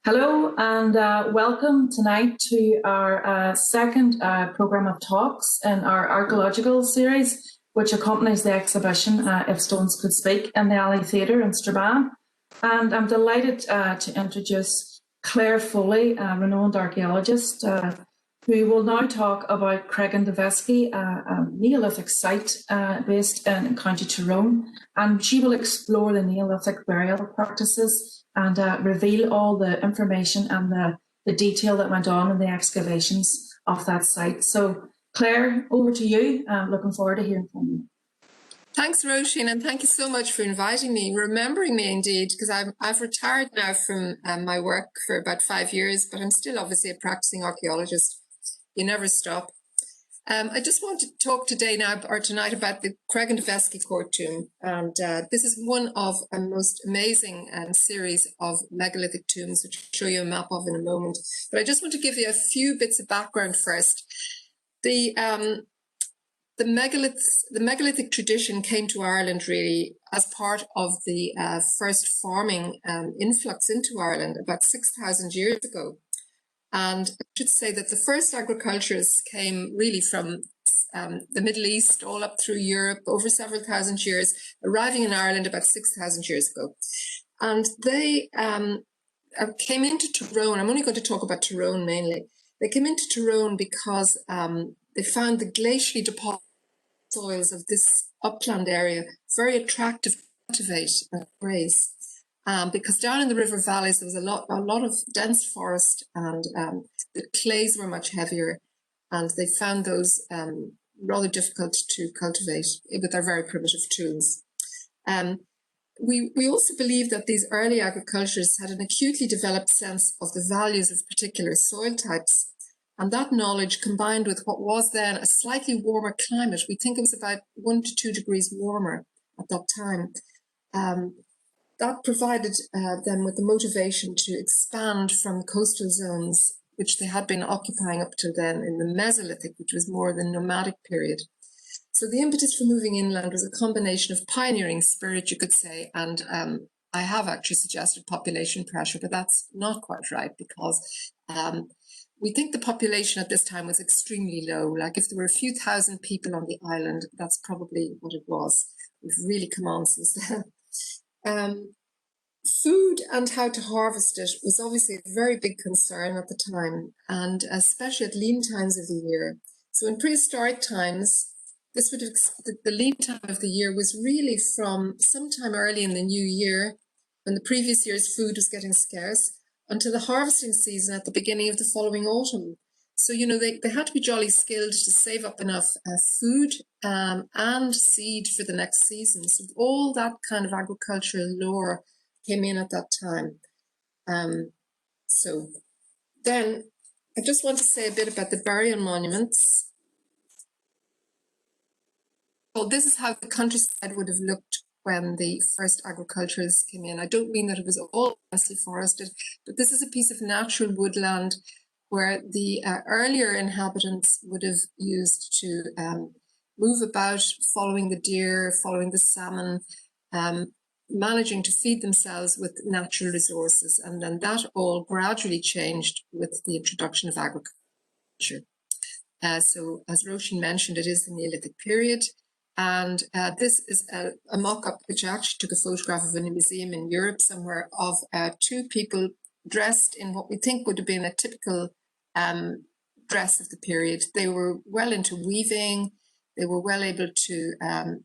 Hello and welcome tonight to our second programme of talks in our archaeological series, which accompanies the exhibition If Stones Could Speak in the Alley Theatre in Strabane. And I'm delighted to introduce Claire Foley, a renowned archaeologist, who will now talk about Creggandevesky, a Neolithic site based in County Tyrone. And she will explore the Neolithic burial practices and reveal all the information and the detail that went on in the excavations of that site. So, Claire, over to you. Looking forward to hearing from you. Thanks, Roisin, and thank you so much for inviting me, remembering me indeed, because I've retired now from my work for about 5 years, but I'm still obviously a practicing archaeologist. You never stop. I just want to talk today now or tonight about the Creggandevesky Court Tomb, and this is one of a most amazing series of megalithic tombs, which I'll show you a map of in a moment. But I just want to give you a few bits of background first. The megalithic tradition came to Ireland really as part of the first farming influx into Ireland about 6,000 years ago. And I should say that the first agriculturists came really from the Middle East, all up through Europe, over several thousand years, arriving in Ireland about 6,000 years ago. And they came into Tyrone. I'm only going to talk about Tyrone mainly. They came into Tyrone because they found the glacially deposited soils of this upland area very attractive to cultivate and graze. Because down in the river valleys there was a lot of dense forest, and the clays were much heavier, and they found those rather difficult to cultivate with their very primitive tools. We also believe that these early agriculturists had an acutely developed sense of the values of particular soil types, and that knowledge combined with what was then a slightly warmer climate, we think it was about 1 to 2 degrees warmer at that time, that provided them with the motivation to expand from coastal zones, which they had been occupying up till then in the Mesolithic, which was more the nomadic period. So the impetus for moving inland was a combination of pioneering spirit, you could say, and I have actually suggested population pressure, but that's not quite right, because we think the population at this time was extremely low. Like if there were a few thousand people on the island, that's probably what it was. We've really come on since then. Food and how to harvest it was obviously a very big concern at the time, and especially at lean times of the year. So in prehistoric times, this would have, the lean time of the year was really from sometime early in the new year, when the previous year's food was getting scarce, until the harvesting season at the beginning of the following autumn. So, you know, they had to be jolly skilled to save up enough food and seed for the next season. So all that kind of agricultural lore came in at that time. So then I just want to say a bit about the burial monuments. Well, this is how the countryside would have looked when the first agriculturists came in. I don't mean that it was all densely forested, but this is a piece of natural woodland where the earlier inhabitants would have used to move about, following the deer, following the salmon, managing to feed themselves with natural resources. And then that all gradually changed with the introduction of agriculture. So as Roisin mentioned, it is the Neolithic period. And this is a mock-up, which I actually took a photograph of in a museum in Europe somewhere, of 2 people dressed in what we think would have been a typical dress of the period. They were well into weaving. They were well able to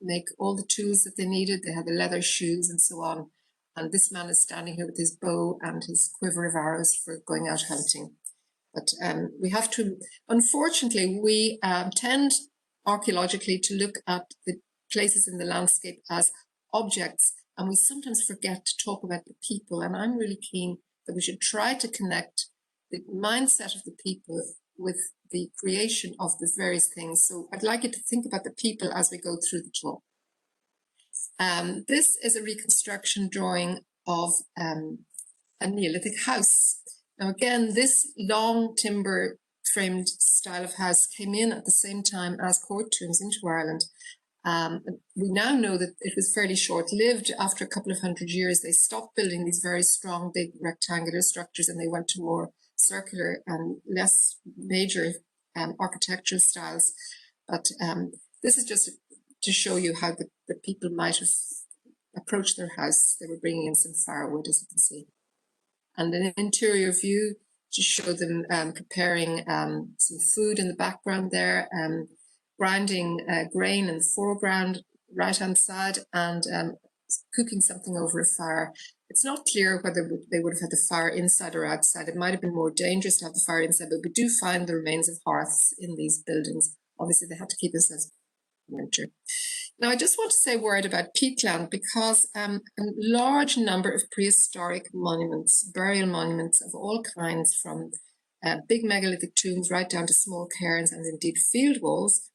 make all the tools that they needed. They had the leather shoes and so on. And this man is standing here with his bow and his quiver of arrows for going out hunting. But we have to, unfortunately, we tend archaeologically to look at the places in the landscape as objects, and we sometimes forget to talk about the people. And I'm really keen that we should try to connect the mindset of the people with the creation of the various things. So I'd like you to think about the people as we go through the talk. This is a reconstruction drawing of a Neolithic house. Now again, this long timber framed style of house came in at the same time as court tombs into Ireland. We now know that it was fairly short-lived. After a couple of hundred years, they stopped building these very strong, big rectangular structures, and they went to more circular and less major architectural styles. But this is just to show you how the people might have approached their house. They were bringing in some firewood, as you can see. And an interior view to show them preparing some food in the background there, grinding grain in the foreground, right-hand side, and cooking something over a fire. It's not clear whether they would have had the fire inside or outside. It might have been more dangerous to have the fire inside, but we do find the remains of hearths in these buildings. Obviously, they had to keep themselves winter. Now, I just want to say a word about peatland because a large number of prehistoric monuments, burial monuments of all kinds, from big megalithic tombs right down to small cairns and indeed field walls,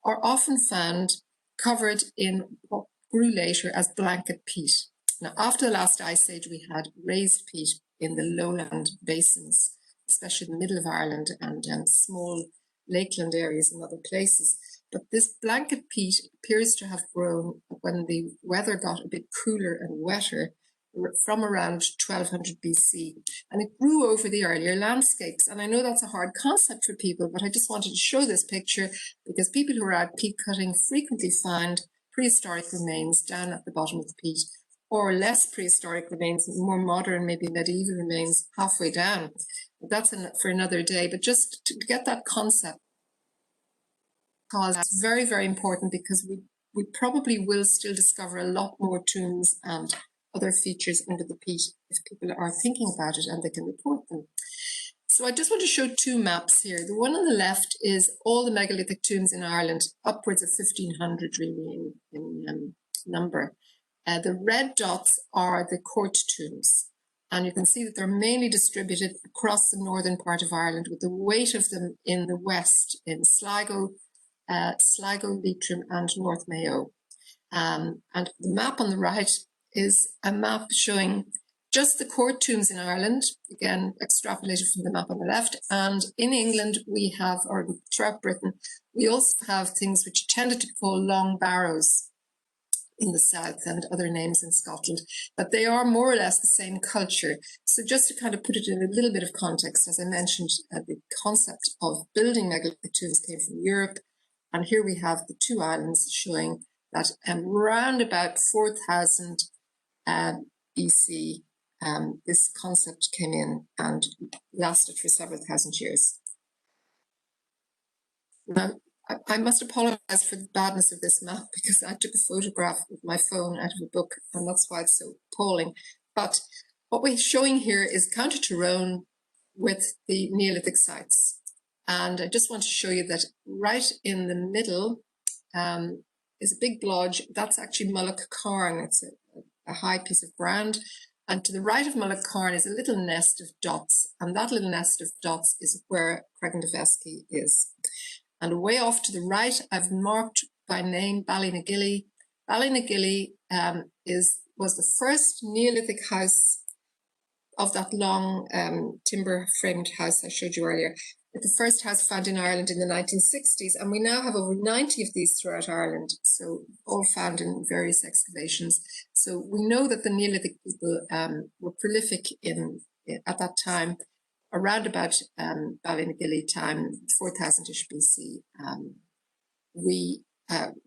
are often found covered in what grew later as blanket peat. Now, after the last ice age, we had raised peat in the lowland basins, especially the middle of Ireland and small lakeland areas and other places. But this blanket peat appears to have grown when the weather got a bit cooler and wetter from around 1200 BC, and it grew over the earlier landscapes. And I know that's a hard concept for people, but I just wanted to show this picture because people who are out peat cutting frequently find prehistoric remains down at the bottom of the peat, or less prehistoric remains, more modern, maybe medieval remains halfway down. That's for another day, but just to get that concept, because it's very, very important, because we probably will still discover a lot more tombs and other features under the peat if people are thinking about it and they can report them. So I just want to show two maps here. The one on the left is all the megalithic tombs in Ireland, upwards of 1,500 really in number. The red dots are the court tombs, and you can see that they're mainly distributed across the northern part of Ireland, with the weight of them in the west, in Sligo, Leitrim and North Mayo. And the map on the right is a map showing just the court tombs in Ireland, again extrapolated from the map on the left. And in England we have, or throughout Britain, we also have things which tended to be called long barrows in the south and other names in Scotland, but they are more or less the same culture. So just to kind of put it in a little bit of context, as I mentioned, the concept of building megalithic tombs came from Europe. And here we have the two islands showing that around about 4000 BC, this concept came in and lasted for several thousand years. Now, I must apologize for the badness of this map because I took a photograph with my phone out of a book, and that's why it's so appalling. But what we're showing here is Co.Tyrone with the Neolithic sites. And I just want to show you that right in the middle is a big blodge. That's actually Mullaghcarn. Carn. It's a high piece of ground. And to the right of Mullaghcarn Carn is a little nest of dots. And that little nest of dots is where Creggandevesky is. And way off to the right, I've marked by name Ballynagilly. Ballynagilly was the first Neolithic house of that long timber-framed house I showed you earlier. The first house found in Ireland in the 1960s, and we now have over 90 of these throughout Ireland, so all found in various excavations. So we know that the Neolithic people were prolific at that time, around about Ballynagilly time, 4000-ish BC. We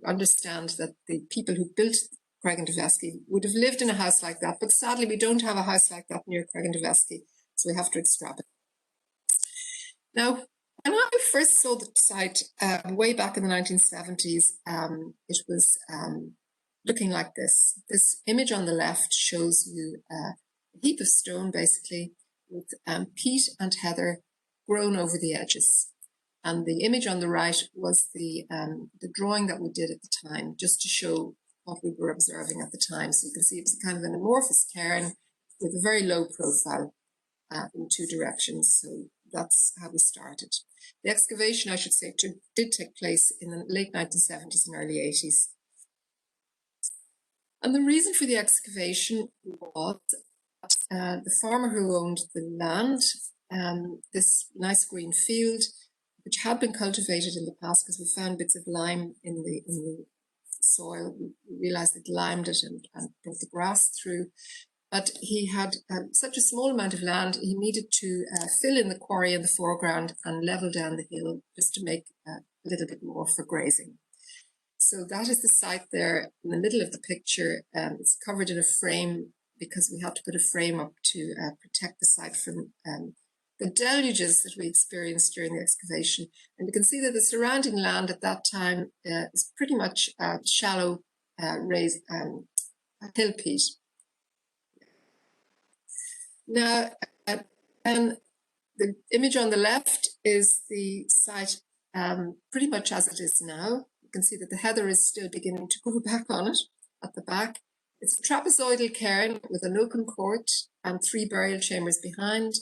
understand that the people who built Creggandevesky would have lived in a house like that, but sadly we don't have a house like that near Creggandevesky, so we have to extrapolate. Now, when I first saw the site way back in the 1970s, it was looking like this. This image on the left shows you a heap of stone, basically, with peat and heather grown over the edges. And the image on the right was the drawing that we did at the time, just to show what we were observing at the time. So you can see it was kind of an amorphous cairn with a very low profile in two directions. So that's how we started. The excavation, I should say, did take place in the late 1970s and early 80s. And the reason for the excavation was the farmer who owned the land, this nice green field, which had been cultivated in the past because we found bits of lime in the soil. We realized it limed it and brought the grass through. But he had such a small amount of land, he needed to fill in the quarry in the foreground and level down the hill just to make a little bit more for grazing. So that is the site there in the middle of the picture. It's covered in a frame because we had to put a frame up to protect the site from the deluges that we experienced during the excavation. And you can see that the surrounding land at that time is pretty much shallow raised hill peat. Now, and the image on the left is the site pretty much as it is now. You can see that the heather is still beginning to grow back on it at the back. It's a trapezoidal cairn with an open court and 3 burial chambers behind,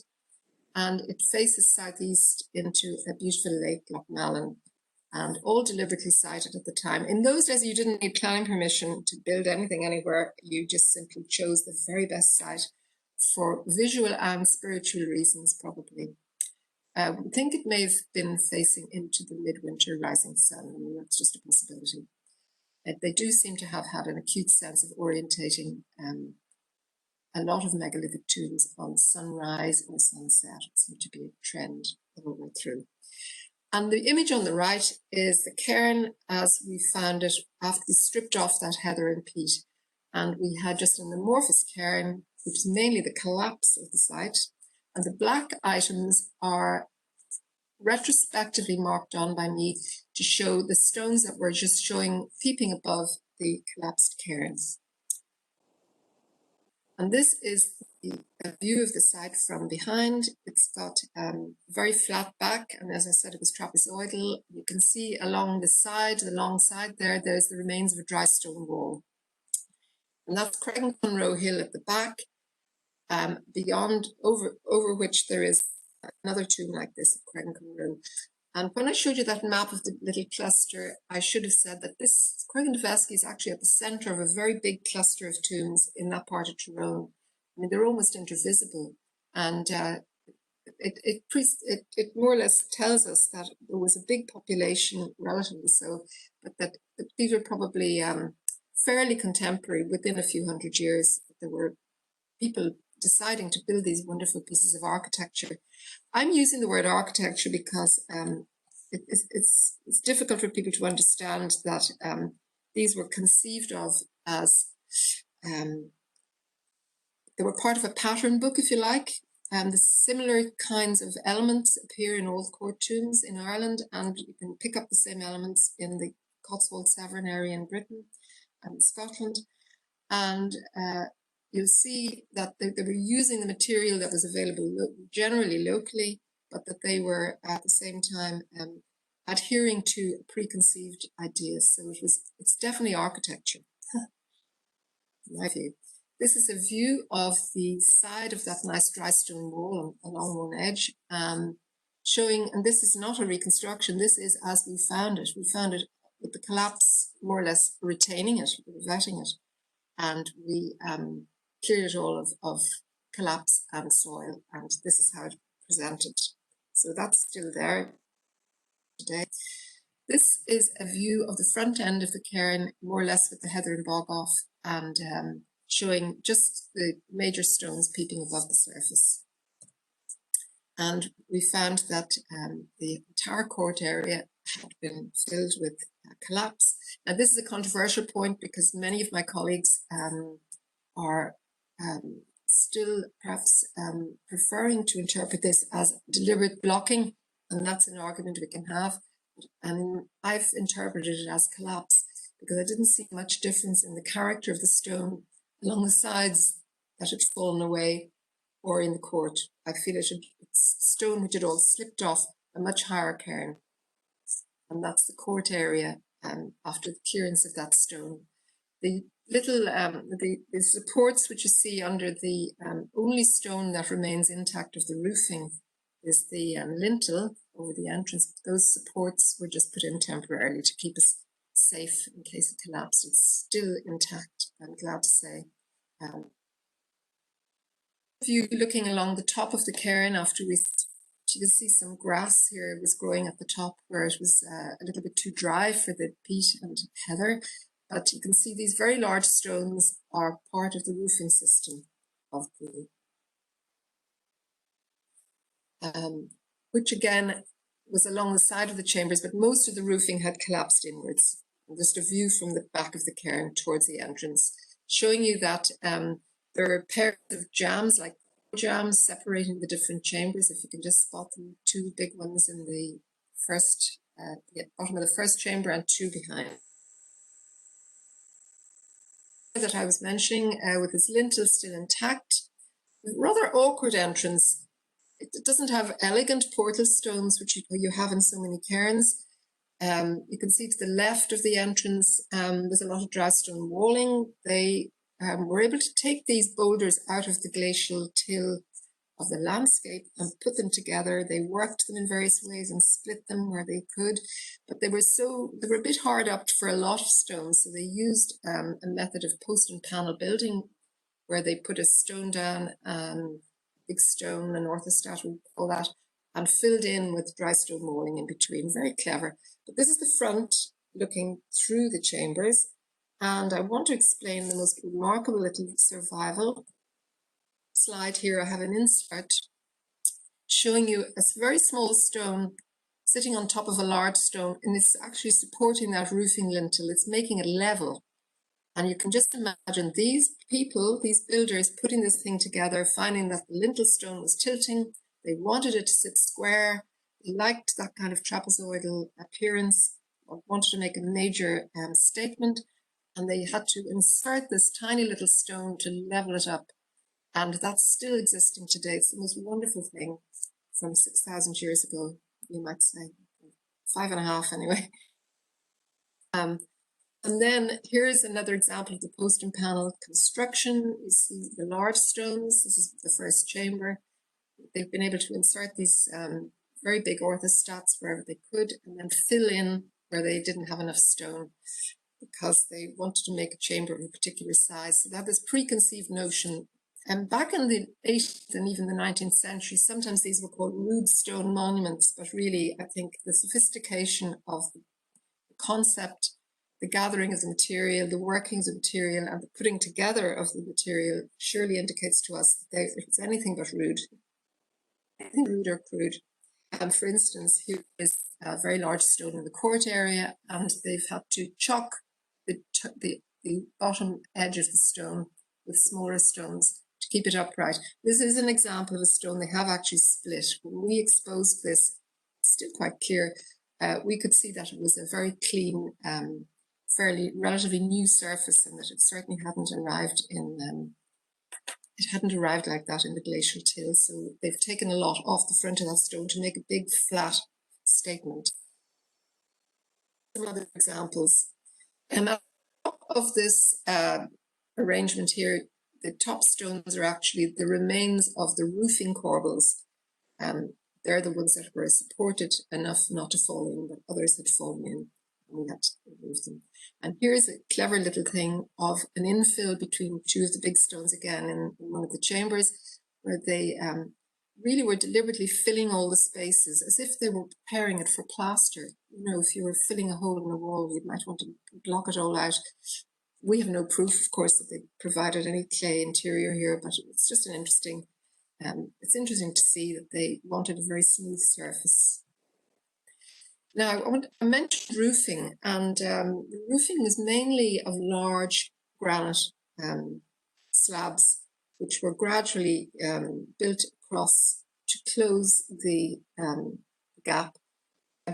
and it faces southeast into a beautiful lake, Loch Malin, and all deliberately sited at the time. In those days, you didn't need planning permission to build anything anywhere. You just simply chose the very best site for visual and spiritual reasons, probably. I think it may have been facing into the midwinter rising sun. I mean, that's just a possibility. They do seem to have had an acute sense of orientating a lot of megalithic tombs on sunrise or sunset. It seemed to be a trend the whole way through. And the image on the right is the cairn as we found it after we stripped off that heather and peat. And we had just an amorphous cairn, which is mainly the collapse of the site. And the black items are retrospectively marked on by me to show the stones that were just showing, peeping above the collapsed cairns. And this is a view of the site from behind. It's got very flat back, and as I said, it was trapezoidal. You can see along the side, the long side there, there's the remains of a dry stone wall. And that's Creggandevesky Hill at the back, beyond, over which there is another tomb like this at Creggandevesky. And when I showed you that map of the little cluster, I should have said that this Creggandevesky is actually at the centre of a very big cluster of tombs in that part of Tyrone. I mean, they're almost intervisible, and it more or less tells us that there was a big population, relatively so, but that these were probably fairly contemporary. Within a few hundred years, there were people deciding to build these wonderful pieces of architecture. I'm using the word architecture because it's difficult for people to understand that these were conceived of as they were part of a pattern book, if you like. The similar kinds of elements appear in old court tombs in Ireland, and you can pick up the same elements in the Cotswold Severn area in Britain and Scotland. And you'll see that they were using the material that was available generally locally, but that they were at the same time adhering to preconceived ideas. So it's definitely architecture, in my view. This is a view of the side of that nice dry stone wall along one edge, showing, and this is not a reconstruction, this is as we found it. We found it with the collapse more or less retaining it, vetting it, and we cleared it all of collapse and soil, and this is how it presented. So that's still there today. This is a view of the front end of the cairn, more or less with the heather and bog off, and showing just the major stones peeping above the surface. And we found that the entire court area had been filled with collapse. Now, this is a controversial point because many of my colleagues are still perhaps preferring to interpret this as deliberate blocking, and that's an argument we can have. And I've interpreted it as collapse because I didn't see much difference in the character of the stone along the sides that had fallen away or in the court. I feel it's stone which had all slipped off a much higher cairn. And that's the court area after the clearance of that stone. The little the supports which you see under the only stone that remains intact of the roofing is the lintel over the entrance. Those supports were just put in temporarily to keep us safe in case it collapsed. It's still intact, I'm glad to say. If you're looking along the top of the cairn after you can see some grass here. It was growing at the top where it was a little bit too dry for the peat and heather. But you can see these very large stones are part of the roofing system of the, which again was along the side of the chambers, but most of the roofing had collapsed inwards. And just a view from the back of the cairn towards the entrance, showing you that there are pairs of jambs, like jambs, separating the different chambers. If you can just spot them, two big ones in the first, the bottom of the first chamber and two behind. That I was mentioning, with its lintel still intact, rather awkward entrance. It doesn't have elegant portal stones, which you have in so many cairns. You can see to the left of the entrance, there's a lot of dry stone walling. They were able to take these boulders out of the glacial till of the landscape and put them together. They worked them in various ways and split them where they could, but they were a bit hard up for a lot of stones. So they used a method of post and panel building, where they put a stone down, big stone, an orthostat, all that, and filled in with dry stone walling in between. Very clever. But this is the front looking through the chambers. And I want to explain the most remarkable little survival slide here. I have an insert showing you a very small stone sitting on top of a large stone, and it's actually supporting that roofing lintel. It's making it level. And you can just imagine these people, these builders, putting this thing together, finding that the lintel stone was tilting. They wanted it to sit square. They liked that kind of trapezoidal appearance, wanted to make a major statement. And they had to insert this tiny little stone to level it up. And that's still existing today. It's the most wonderful thing from 6,000 years ago, you might say. 5.5 anyway. And then here's another example of the post and panel construction. You see the large stones. This is the first chamber. They've been able to insert these very big orthostats wherever they could, and then fill in where they didn't have enough stone because they wanted to make a chamber of a particular size. So they had this preconceived notion. And back in the 18th and even the 19th century, sometimes these were called rude stone monuments, but really I think the sophistication of the concept, the gathering of the material, the workings of material, and the putting together of the material surely indicates to us that it's anything but rude, anything rude or crude. For instance, here is a very large stone in the court area, and they've had to chalk the bottom edge of the stone with smaller stones to keep it upright. This is an example of a stone they have actually split. When we exposed this, it's still quite clear, we could see that it was a very clean, fairly relatively new surface, and that it certainly hadn't arrived in like that in the glacial till. So they've taken a lot off the front of that stone to make a big flat statement. Some other examples. And at the top of this arrangement here, the top stones are actually the remains of the roofing corbels. They're the ones that were supported enough not to fall in, but others had fallen in, and we had to remove them. And here's a clever little thing of an infill between two of the big stones again in one of the chambers, where they really were deliberately filling all the spaces as if they were preparing it for plaster. You know, if you were filling a hole in the wall, you might want to block it all out. We have no proof, of course, that they provided any clay interior here, but it's just an interesting, it's interesting to see that they wanted a very smooth surface. Now, I mentioned roofing, and the roofing was mainly of large granite slabs, which were gradually built across to close the gap,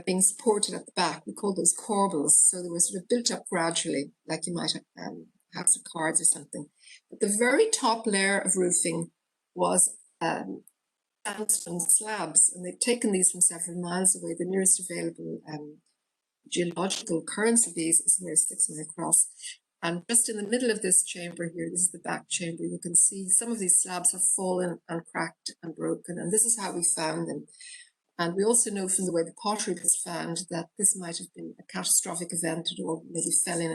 being supported at the back. We call those corbels. So they were sort of built up gradually, like you might have house of cards or something. But the very top layer of roofing was sandstone slabs, and they've taken these from several miles away. The nearest available geological occurrence of these is near 6 miles across. And just in the middle of this chamber here, this is the back chamber, you can see some of these slabs have fallen and cracked and broken, and this is how we found them. And we also know from the way the pottery was found that this might have been a catastrophic event, or maybe fell in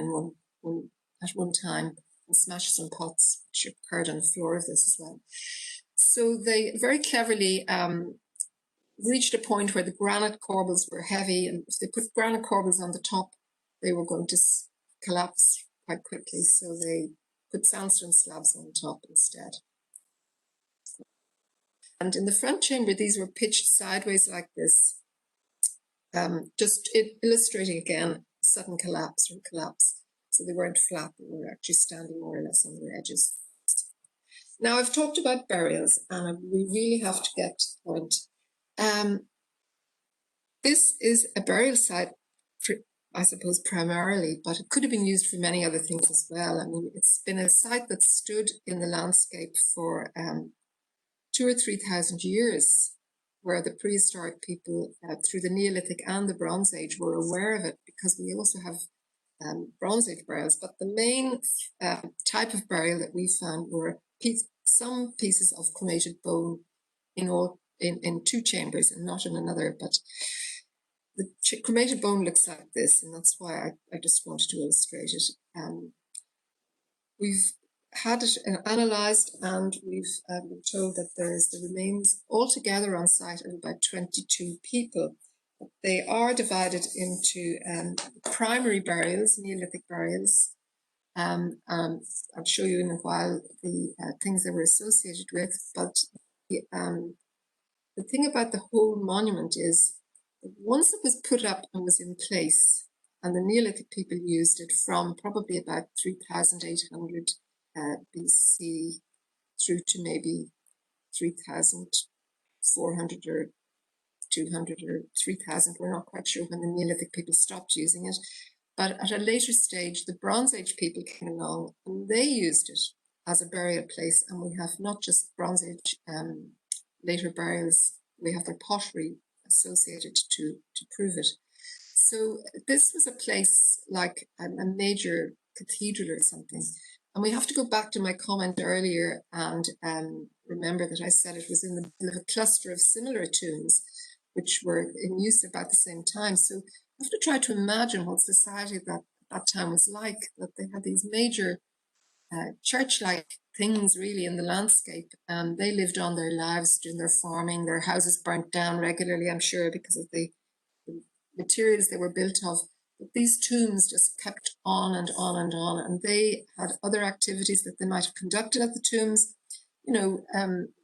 at one time and smashed some pots, which occurred on the floor of this as well. So they very cleverly reached a point where the granite corbels were heavy, and if they put granite corbels on the top, they were going to collapse quite quickly, so they put sandstone slabs on top instead. And in the front chamber, these were pitched sideways like this, just illustrating again sudden collapse or collapse. So they weren't flat, they were actually standing more or less on their edges. Now I've talked about burials, and we really have to get to the point. This is a burial site, for, I suppose, primarily, but it could have been used for many other things as well. I mean, it's been a site that stood in the landscape for 2,000 or 3,000 years, where the prehistoric people through the Neolithic and the Bronze Age were aware of it, because we also have Bronze Age burials. But the main type of burial that we found were some pieces of cremated bone in two chambers and not in another. But the cremated bone looks like this, and that's why I just wanted to illustrate it. We've had it analysed, and we've been told that there's the remains altogether on site of about 22 people. They are divided into primary burials, Neolithic burials. I'll show you in a while the things they were associated with. But the thing about the whole monument is that once it was put up and was in place, and the Neolithic people used it from probably about 3,800 BC through to maybe 3,400 or 200 or 3,000. We're not quite sure when the Neolithic people stopped using it. But at a later stage, the Bronze Age people came along and they used it as a burial place. And we have not just Bronze Age later burials, we have their pottery associated to prove it. So this was a place like a major cathedral or something. And we have to go back to my comment earlier and remember that I said it was in the middle of a cluster of similar tombs, which were in use about the same time. So I have to try to imagine what society at that time was like, that they had these major church-like things really in the landscape, and they lived on their lives doing their farming. Their houses burnt down regularly, I'm sure, because of the materials they were built of. But these tombs just kept on and on and on, and they had other activities that they might have conducted at the tombs. You know,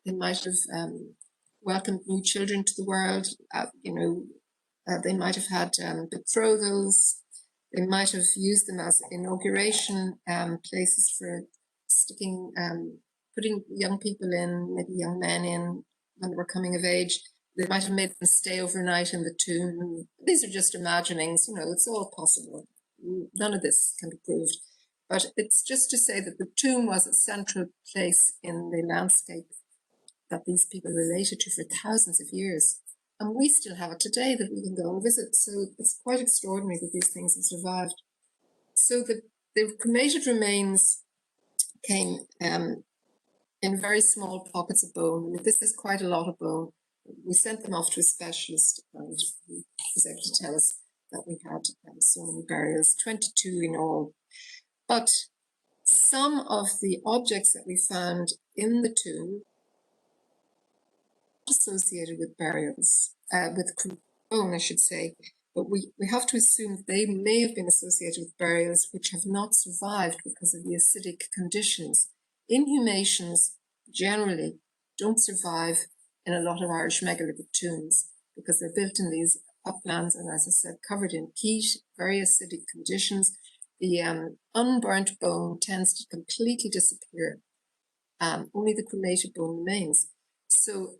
they might have welcomed new children to the world. They might have had betrothals. They might have used them as inauguration places for sticking, putting young people in, maybe young men in when they were coming of age. They might have made them stay overnight in the tomb. These are just imaginings, you know, it's all possible. None of this can be proved. But it's just to say that the tomb was a central place in the landscape that these people related to for thousands of years. And we still have it today that we can go and visit. So it's quite extraordinary that these things have survived. So the cremated remains came in very small pockets of bone. This is quite a lot of bone. We sent them off to a specialist, and he was able to tell us that we had so many burials, 22 in all. But some of the objects that we found in the tomb associated with burials, with bone, I should say, but we have to assume they may have been associated with burials which have not survived because of the acidic conditions. Inhumations generally don't survive in a lot of Irish megalithic tombs because they're built in these uplands and, as I said, covered in peat, very acidic conditions. The unburnt bone tends to completely disappear. Only the cremated bone remains. So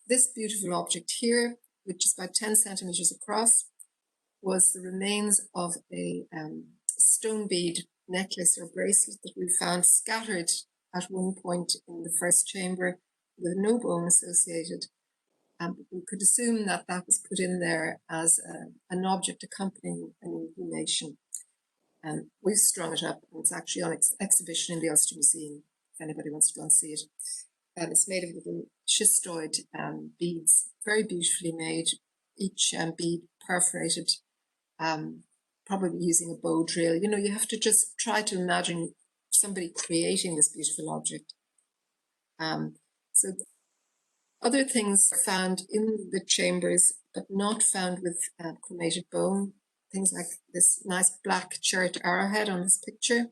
this beautiful object here, which is about 10 centimeters across, was the remains of a stone bead necklace or bracelet that we found scattered at one point in the first chamber with no bone associated. We could assume that that was put in there as an object accompanying an inhumation. We've strung it up, and it's actually on exhibition in the Ulster Museum, if anybody wants to go and see it. It's made of little schistoid beads, very beautifully made, each bead perforated, probably using a bow drill. You know, you have to just try to imagine somebody creating this beautiful object. So other things found in the chambers, but not found with cremated bone, things like this nice black chert arrowhead on this picture,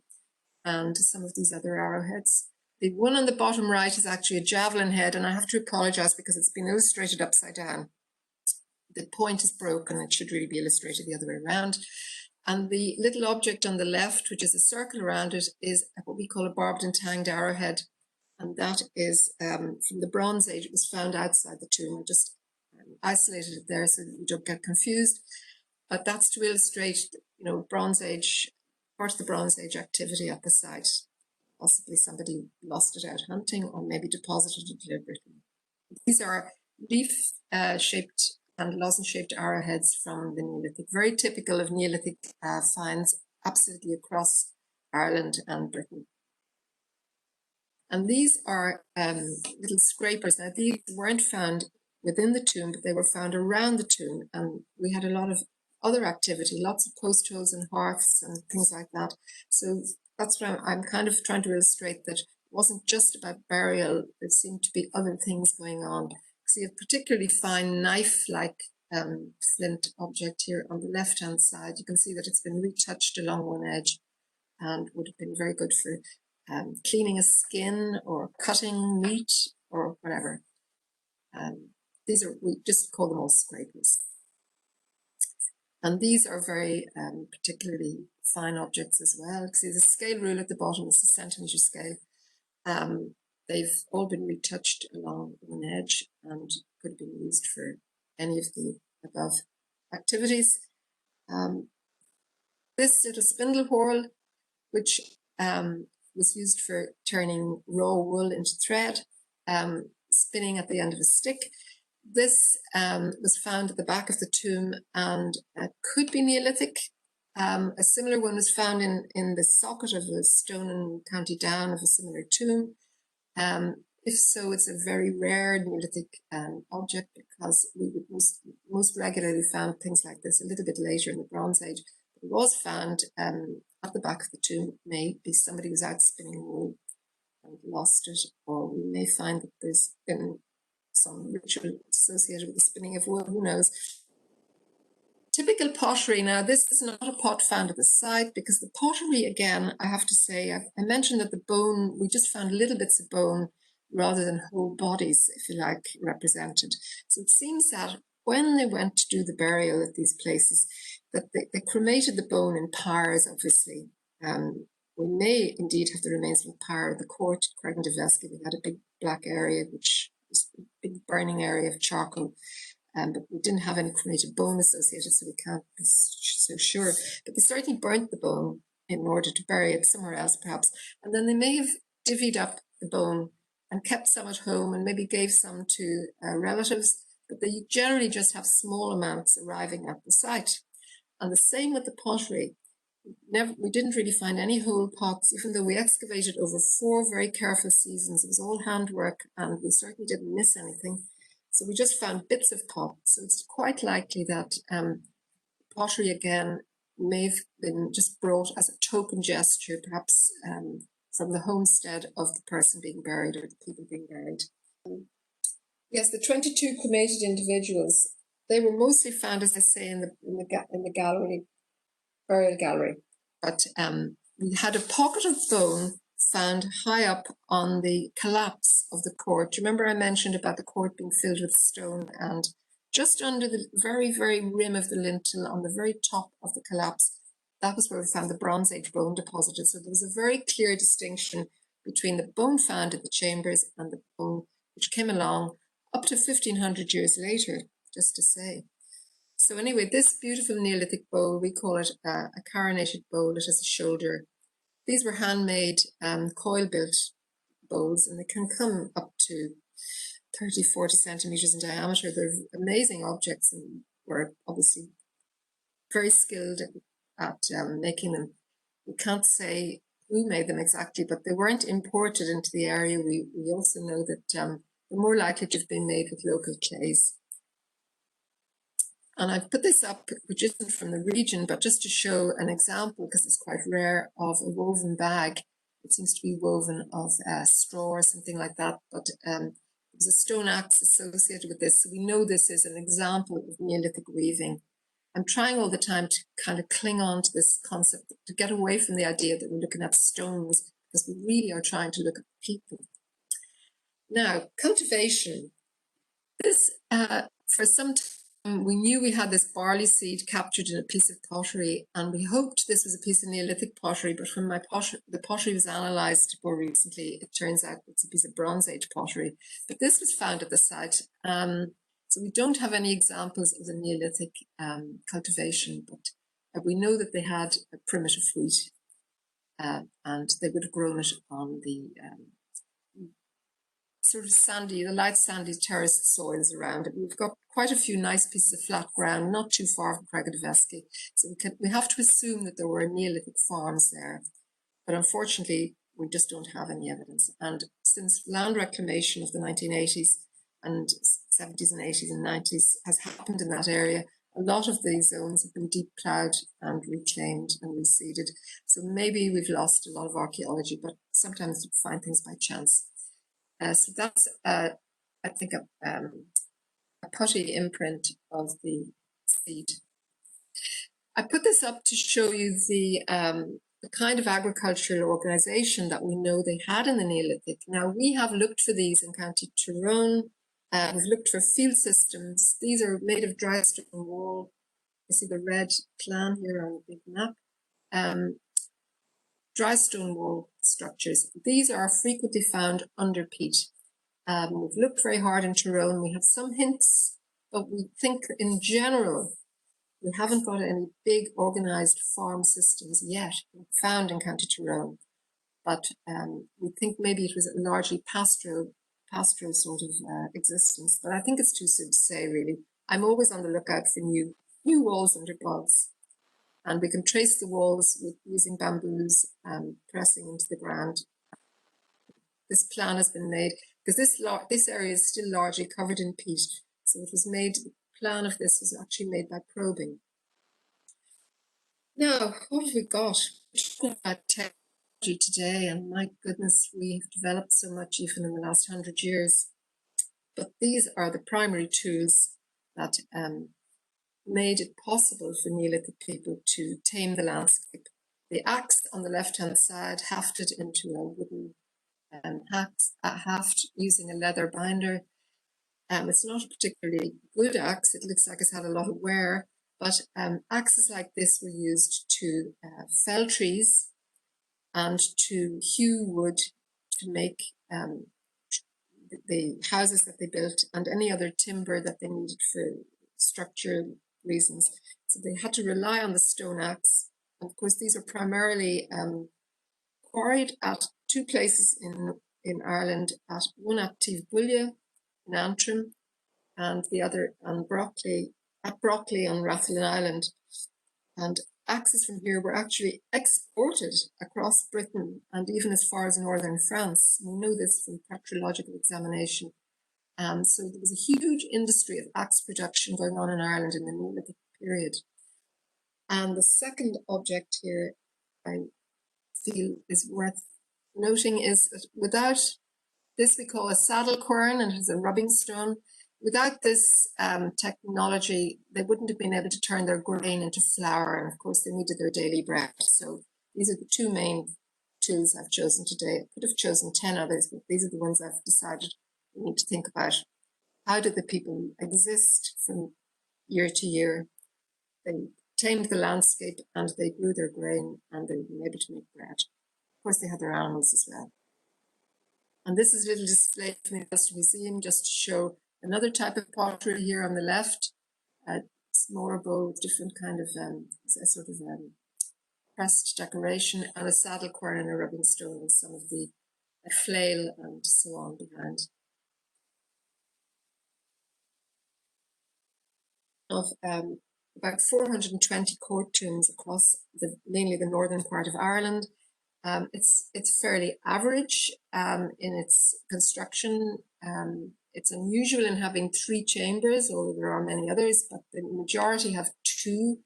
and some of these other arrowheads. The one on the bottom right is actually a javelin head, and I have to apologize because it's been illustrated upside down. The point is broken. It should really be illustrated the other way around. And the little object on the left, which is a circle around it, is what we call a barbed and tanged arrowhead. And that is from the Bronze Age. It was found outside the tomb. I just isolated it there so that you don't get confused. But that's to illustrate, Bronze Age, part of the Bronze Age activity at the site. Possibly somebody lost it out hunting or maybe deposited it deliberately. These are leaf-shaped and lozenge-shaped arrowheads from the Neolithic, very typical of Neolithic finds absolutely across Ireland and Britain. And these are little scrapers. Now, these weren't found within the tomb, but they were found around the tomb. And we had a lot of other activity, lots of post holes and hearths and things like that. So that's what I'm kind of trying to illustrate, that it wasn't just about burial. There seemed to be other things going on. So you have particularly fine knife-like flint object here on the left-hand side. You can see that it's been retouched along one edge and would have been very good for cleaning a skin or cutting meat or whatever. We just call them all scrapers. And these are very particularly fine objects as well. See, the scale rule at the bottom is the centimetre scale. They've all been retouched along one edge and could have been used for any of the above activities. This little spindle whorl, which was used for turning raw wool into thread, spinning at the end of a stick. This was found at the back of the tomb and could be Neolithic. A similar one was found in the socket of a stone in County Down of a similar tomb. If so, it's a very rare Neolithic object, because we would most regularly found things like this a little bit later in the Bronze Age. It was found at the back of the tomb. Maybe somebody was out spinning wool and lost it, or we may find that there's been some ritual associated with the spinning of wool, who knows. Typical pottery. Now, this is not a pot found at the site, because the pottery, again, I have to say, I mentioned that the bone, we just found little bits of bone rather than whole bodies, if you like, represented. So it seems that when they went to do the burial at these places, that they cremated the bone in pyres, obviously. We may indeed have the remains of a pyre at the court, Creggandevesky. We had a big black area, which was a big burning area of charcoal. But we didn't have any cremated bone associated, so we can't be so sure. But they certainly burnt the bone in order to bury it somewhere else, perhaps. And then they may have divvied up the bone and kept some at home and maybe gave some to relatives, but they generally just have small amounts arriving at the site. And the same with the pottery. We didn't really find any whole pots, even though we excavated over 4 very careful seasons. It was all handwork, and we certainly didn't miss anything. So we just found bits of pots. So it's quite likely that pottery, again, may have been just brought as a token gesture, perhaps from the homestead of the person being buried or the people being buried. Yes, the 22 cremated individuals, they were mostly found, as I say, in the gallery, burial gallery. But we had a pocket of bone found high up on the collapse of the court. Do you remember I mentioned about the court being filled with stone, and just under the very, very rim of the lintel on the very top of the collapse, that was where we found the Bronze Age bone deposited. So there was a very clear distinction between the bone found in the chambers and the bone which came along up to 1500 years later, just to say. So anyway, this beautiful Neolithic bowl, we call it a carinated bowl. It has a shoulder. These were handmade coil-built bowls, and they can come up to 30, 40 centimeters in diameter. They're amazing objects, and we're obviously very skilled at making them. We can't say who made them exactly, but they weren't imported into the area. We also know that they're more likely to have been made with local clays. And I've put this up, which isn't from the region, but just to show an example, because it's quite rare, of a woven bag. It seems to be woven of straw or something like that, but there's a stone axe associated with this. So we know this is an example of Neolithic weaving. I'm trying all the time to kind of cling on to this concept, to get away from the idea that we're looking at stones, because we really are trying to look at people. Now, cultivation. This, for some time, we knew we had this barley seed captured in a piece of pottery, and we hoped this was a piece of Neolithic pottery, but when the pottery was analysed more recently, it turns out it's a piece of Bronze Age pottery. But this was found at the site. So we don't have any examples of the Neolithic cultivation, but we know that they had a primitive wheat, and they would have grown it on the sort of sandy, the light sandy terraced soils around it. We've got quite a few nice pieces of flat ground, not too far from Creggandevesky. So we have to assume that there were Neolithic farms there. But unfortunately, we just don't have any evidence. And since land reclamation of the 1980s and 70s and 80s and 90s has happened in that area, a lot of these zones have been deep ploughed and reclaimed and reseeded. So maybe we've lost a lot of archaeology, but sometimes we find things by chance. So that's, I think, a putty imprint of the seed. I put this up to show you the kind of agricultural organisation that we know they had in the Neolithic. Now, we have looked for these in County Tyrone. We've looked for field systems. These are made of dry stone wall. You see the red plan here on the big map. Dry stone wall structures. These are frequently found under peat. We've looked very hard in Tyrone. We have some hints, but we think in general, we haven't got any big organised farm systems yet found in County Tyrone. But we think maybe it was a largely pastoral sort of existence. But I think it's too soon to say, really. I'm always on the lookout for new walls under bogs. And we can trace the walls using bamboos pressing into the ground. This plan has been made because this area is still largely covered in peat. So it was made, the plan of this was actually made by probing. Now, what have we got? We're talking about technology today, and my goodness, we have developed so much even in the last 100 years. But these are the primary tools that made it possible for Neolithic people to tame the landscape. The axe on the left-hand side hafted into a wooden haft using a leather binder. It's not a particularly good axe. It looks like it's had a lot of wear, but axes like this were used to fell trees and to hew wood to make the houses that they built and any other timber that they needed for structural reasons. So they had to rely on the stone axe. And of course, these are primarily quarried at two places in Ireland, at one at Tivbulia in Antrim, and the other at Brockley on Rathlin Island. And axes from here were actually exported across Britain and even as far as northern France. We know this from petrological examination. So there was a huge industry of axe production going on in Ireland in the Neolithic period. And the second object here I feel is worth noting is that without this, we call a saddle quern, and it has a rubbing stone. Without this technology, they wouldn't have been able to turn their grain into flour, and of course they needed their daily bread. So these are the two main tools I've chosen today. I could have chosen 10 others, but these are the ones I've decided we need to think about. How did the people exist from year to year? They tamed the landscape and they grew their grain and they were able to make bread. Of course, they had their animals as well. And this is a little display from the Industrial Museum just to show another type of pottery here on the left, a smaller bowl with different kind of sort of pressed decoration, and a saddle quern and a rubbing stone and some of the flail and so on behind. Of about 420 court tombs across mainly the northern part of Ireland. It's fairly average in its construction. It's unusual in having 3 chambers, although there are many others, but the majority have 2.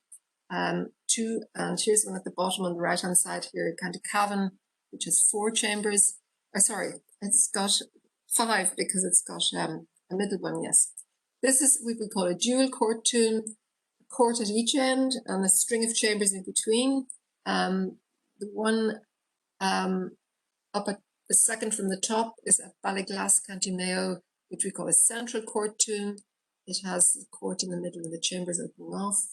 And here's one at the bottom on the right-hand side here, Cavan, which has 4 chambers. Sorry, it's got 5 because it's got a middle one, yes. This is what we call a dual court tomb. court at each end and a string of chambers in between. The one up at the second from the top is at Ballyglass, County Mayo, which we call a central court tomb. It has the court in the middle and the chambers opening off.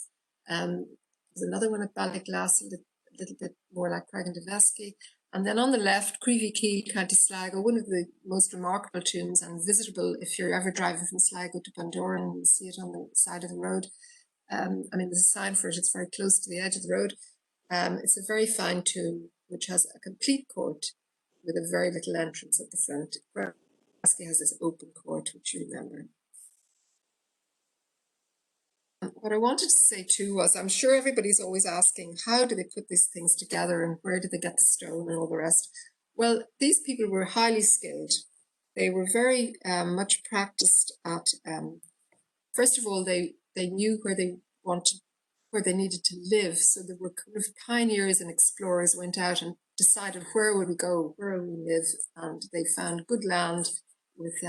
There's another one at Ballyglass, a little bit more like Creggandevesky. And then on the left, Creevy, County Sligo, one of the most remarkable tombs and visitable if you're ever driving from Sligo to Bundoran and you see it on the side of the road. I mean, there's a sign for it, it's very close to the edge of the road. It's a very fine tomb, which has a complete court with a very little entrance at the front. Creggandevesky has this open court, which you remember. What I wanted to say too was, I'm sure everybody's always asking, how do they put these things together and where do they get the stone and all the rest? Well, these people were highly skilled. They were very much practiced at, first of all, they knew where they needed to live. So there were kind of pioneers and explorers went out and decided where would we go, where would we live, and they found good land with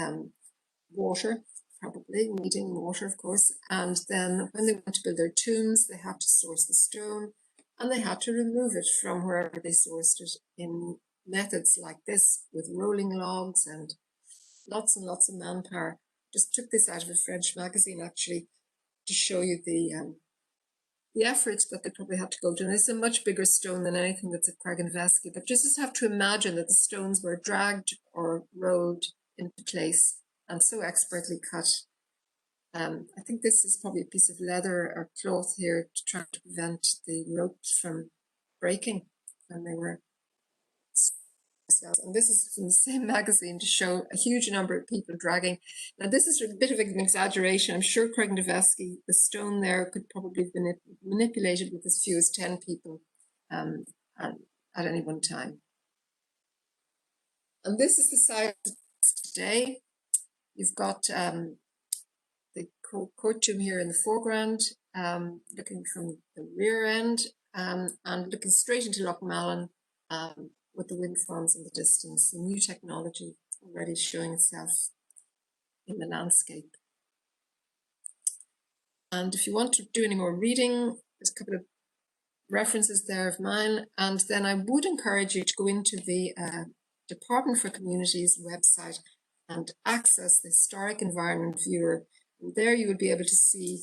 water, probably needing water, of course. And then when they went to build their tombs, they had to source the stone and they had to remove it from wherever they sourced it in methods like this with rolling logs and lots of manpower. Just took this out of a French magazine actually to show you the effort that they probably had to go to. And it's a much bigger stone than anything that's at Creggandevesky, but just have to imagine that the stones were dragged or rolled into place and so expertly cut. I think this is probably a piece of leather or cloth here to try to prevent the ropes from breaking when they were. And this is from the same magazine to show a huge number of people dragging. Now this is a bit of an exaggeration. I'm sure Creggandevesky, the stone there could probably have been manipulated with as few as 10 people at any one time. And this is the size today. You've got the court tomb here in the foreground, looking from the rear end, and looking straight into Lochmallen, with the wind farms in the distance, the new technology already showing itself in the landscape. And if you want to do any more reading, there's a couple of references there of mine, and then I would encourage you to go into the Department for Communities website and access the Historic Environment Viewer. And there you would be able to see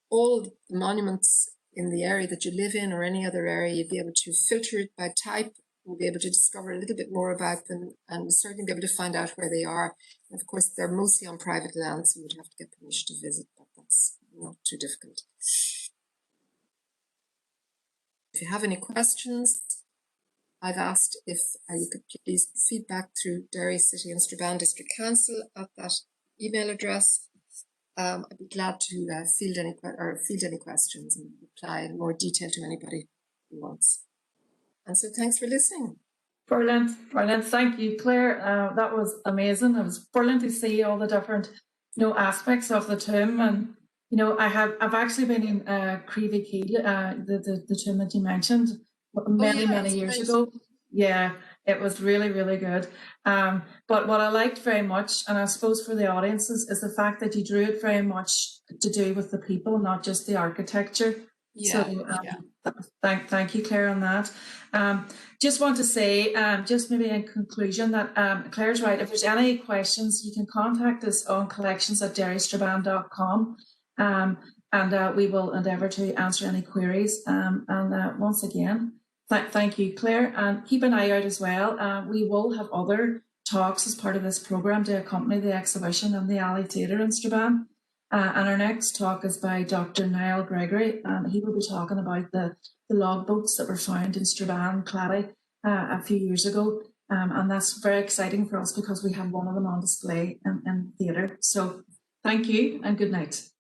all the monuments in the area that you live in or any other area. You'd be able to filter it by type. You'll be able to discover a little bit more about them and certainly be able to find out where they are. And of course, they're mostly on private land, so you would have to get permission to visit, but that's not too difficult. If you have any questions, I've asked if you could please feedback through Derry City and Strabane District Council at that email address. I'd be glad to field any questions and reply in more detail to anybody who wants. And so thanks for listening. Brilliant. Thank you, Claire. That was amazing. It was brilliant to see all the different, aspects of the tomb. And, I've actually been in Creevy Keel, the tomb that you mentioned many years ago. Yeah, it was really, really good. But what I liked very much, and I suppose for the audiences, is the fact that you drew it very much to do with the people, not just the architecture. Yeah, so thank you, Claire, on that. Just want to say, just maybe in conclusion, that Claire's right. If there's any questions, you can contact us on collections@derrystrabane.com, and we will endeavour to answer any queries. And once again, thank you, Claire, and keep an eye out as well. We will have other talks as part of this programme to accompany the exhibition in the Alley Theatre in Strabane. And our next talk is by Dr. Niall Gregory, and he will be talking about the logbooks that were found in Strabane, Clady, a few years ago. And that's very exciting for us because we have one of them on display in theatre. So thank you and good night.